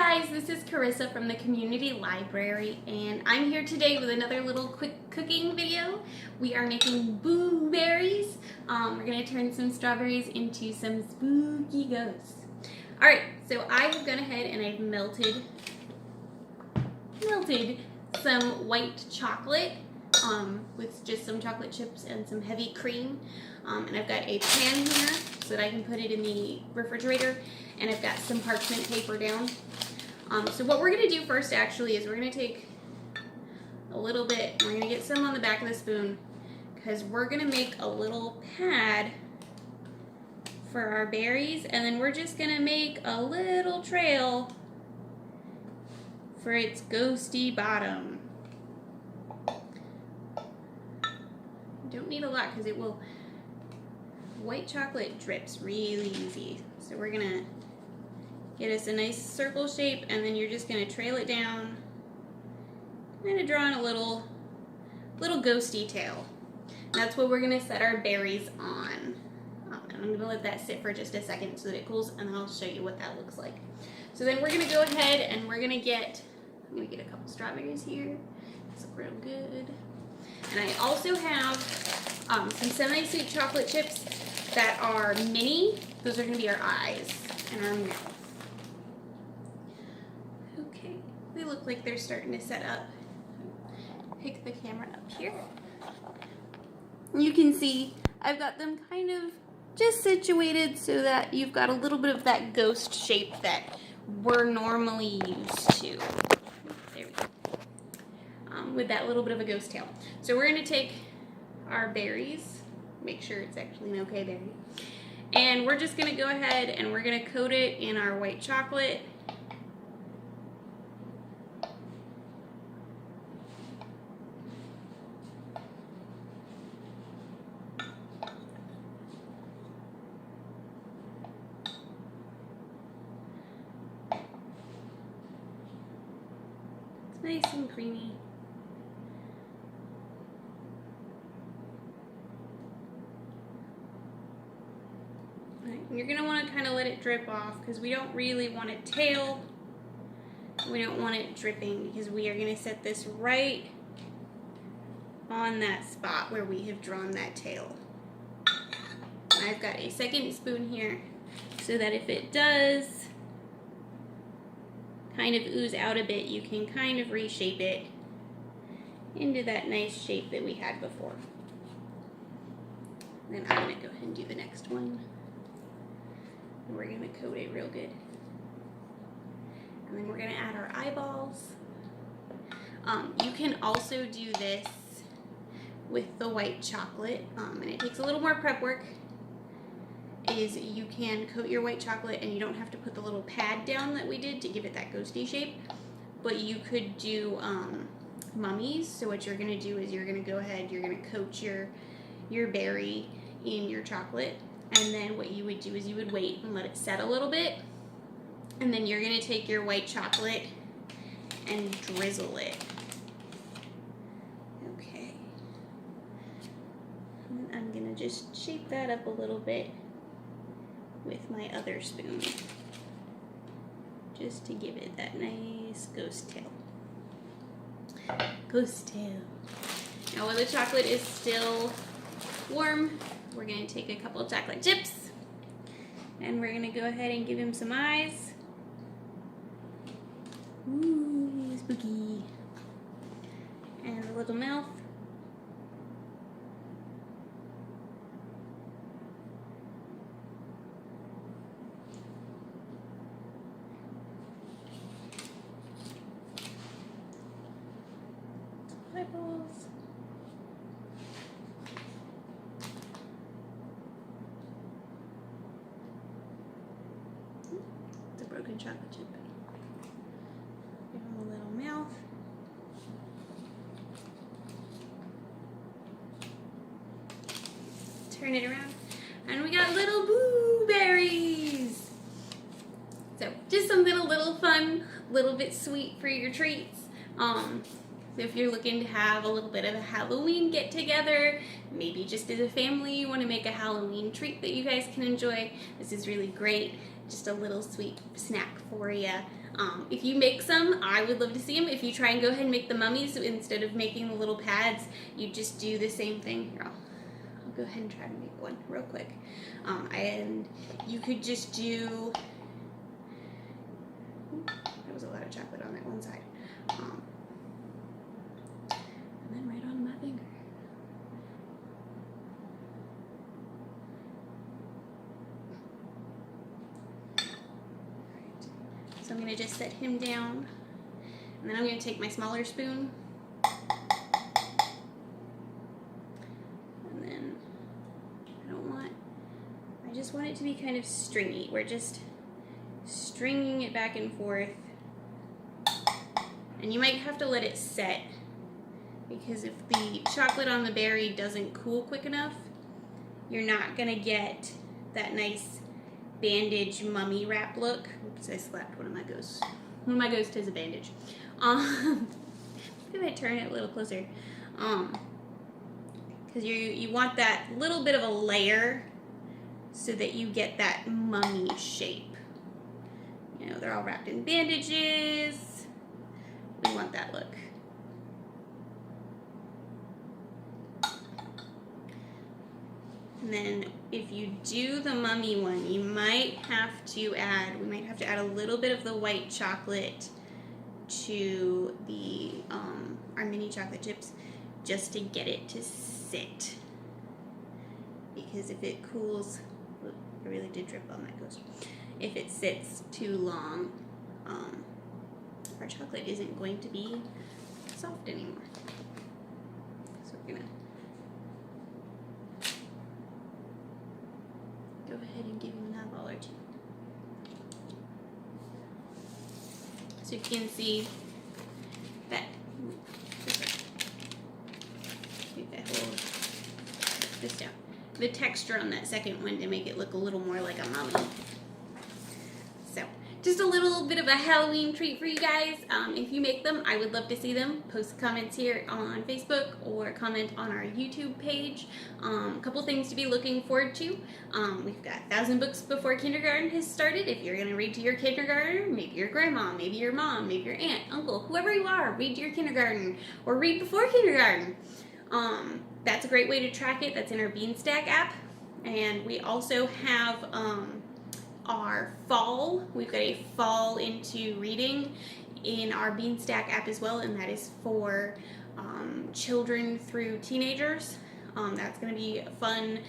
guys, this is Carissa from the Community Library, and I'm here today with another little quick cooking video. We are making blueberries. We're going to turn some strawberries into some spooky ghosts. Alright, so I have gone ahead and I've melted some white chocolate with just some chocolate chips and some heavy cream. And I've got a pan here so that I can put it in the refrigerator, and I've got some parchment paper down. So what we're going to do first actually is we're going to take a little bit, we're going to get some on the back of the spoon because we're going to make a little pad for our berries, and then we're just going to make a little trail for its ghosty bottom. Don't need a lot because it will, white chocolate drips really easy. So we're gonna get us a nice circle shape, and then you're just gonna trail it down, kind of drawing a little ghosty tail. That's what we're gonna set our berries on. And I'm gonna let that sit for just a second so that it cools, and then I'll show you what that looks like. So then we're gonna go ahead and we're gonna get, I'm gonna get a couple strawberries here. These look real good. And I also have some semi-sweet chocolate chips that are mini. Those are going to be our eyes and our mouth. Okay, they look like they're starting to set up. Pick the camera up here. You can see I've got them kind of just situated so that you've got a little bit of that ghost shape that we're normally used to. There we go. With that little bit of a ghost tail. So we're going to take our berries, make sure it's actually an okay berry, and we're just going to go ahead and we're going to coat it in our white chocolate. It's nice and creamy. You're going to want to kind of let it drip off because we don't really want it tail. We don't want it dripping because we are going to set this right on that spot where we have drawn that tail. And I've got a second spoon here so that if it does kind of ooze out a bit, you can kind of reshape it into that nice shape that we had before. Then I'm going to go ahead and do the next one. And we're going to coat it real good. And then we're going to add our eyeballs. You can also do this with the white chocolate, and it takes a little more prep work. Is you can coat your white chocolate and you don't have to put the little pad down that we did to give it that ghosty shape. But you could do mummies. So what you're going to do is you're going to go ahead, you're going to coat your berry in your chocolate. And then what you would do is you would wait and let it set a little bit. And then you're going to take your white chocolate and drizzle it. Okay. And I'm going to just shape that up a little bit with my other spoon. Just to give it that nice ghost tail. Ghost tail. Now while the chocolate is still warm, we're going to take a couple of chocolate chips and we're going to go ahead and give him some eyes. Ooh, spooky. And a little mouth. Eyeballs. Broken chocolate chip. Give him a little mouth. Turn it around. And we got little blueberries. So just something a little fun, a little bit sweet for your treats. So if you're looking to have a little bit of a Halloween get together, maybe just as a family you want to make a Halloween treat that you guys can enjoy, this is really great. Just a little sweet snack for you. If you make some, I would love to see them. If you try and go ahead and make the mummies instead of making the little pads, you just do the same thing. Here, I'll go ahead and try to make one real quick. And you could just do, there was a lot of chocolate on that one side. And then right on my finger. So I'm going to just set him down, and then I'm going to take my smaller spoon, and then I just want it to be kind of stringy. We're just stringing it back and forth, and you might have to let it set, because if the chocolate on the berry doesn't cool quick enough, you're not going to get that nice bandage mummy wrap look. Oops, I slapped one of my ghosts. One of my ghosts has a bandage. If I turn it a little closer, because you want that little bit of a layer so that you get that mummy shape. You know, they're all wrapped in bandages. We want that look. And then if you do the mummy one, we might have to add a little bit of the white chocolate to the our mini chocolate chips, just to get it to sit. Because if it cools, it really did drip on my ghost. If it sits too long, our chocolate isn't going to be soft anymore. So we're gonna go ahead and give him an eyeball or two. So you can see that, this down. The texture on that second one to make it look a little more like a mummy. So, just a little bit of a Halloween treat for you guys. If you make them, I would love to see them. Post comments here on Facebook or comment on our YouTube page. A couple things to be looking forward to. We've got 1,000 books before kindergarten has started. If you're going to read to your kindergartner, maybe your grandma, maybe your mom, maybe your aunt, uncle, whoever you are, read to your kindergarten or read before kindergarten. That's a great way to track it. That's in our Beanstack app. And we also have our fall. We've got a fall into reading in our Beanstack app as well, and that is for children through teenagers. That's going to be fun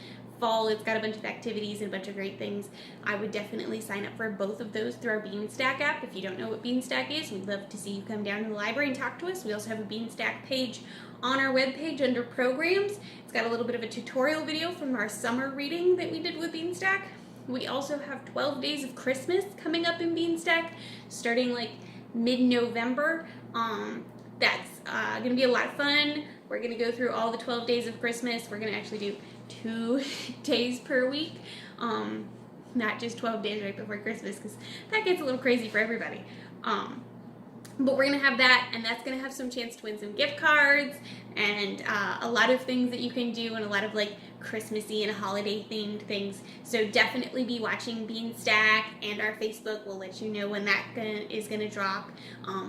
fall. It's got a bunch of activities and a bunch of great things. I would definitely sign up for both of those through our Beanstack app. If you don't know what Beanstack is, we'd love to see you come down to the library and talk to us. We also have a Beanstack page on our webpage under programs. It's got a little bit of a tutorial video from our summer reading that we did with Beanstack. We also have 12 Days of Christmas coming up in Beanstack, starting like mid-November. That's going to be a lot of fun. We're going to go through all the 12 days of Christmas. We're going to actually do 2 days per week, not just 12 days right before Christmas, because that gets a little crazy for everybody. But we're going to have that, and that's going to have some chance to win some gift cards and a lot of things that you can do, and a lot of like Christmassy and holiday themed things. So definitely be watching Beanstack, and our Facebook will let you know when that is going to drop.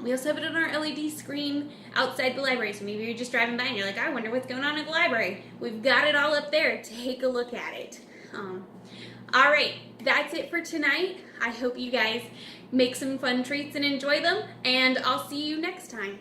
We also have it on our LED screen outside the library, so maybe you're just driving by and you're like, I wonder what's going on at the library. We've got it all up there. Take a look at it. All right, that's it for tonight. I hope you guys make some fun treats and enjoy them, and I'll see you next time.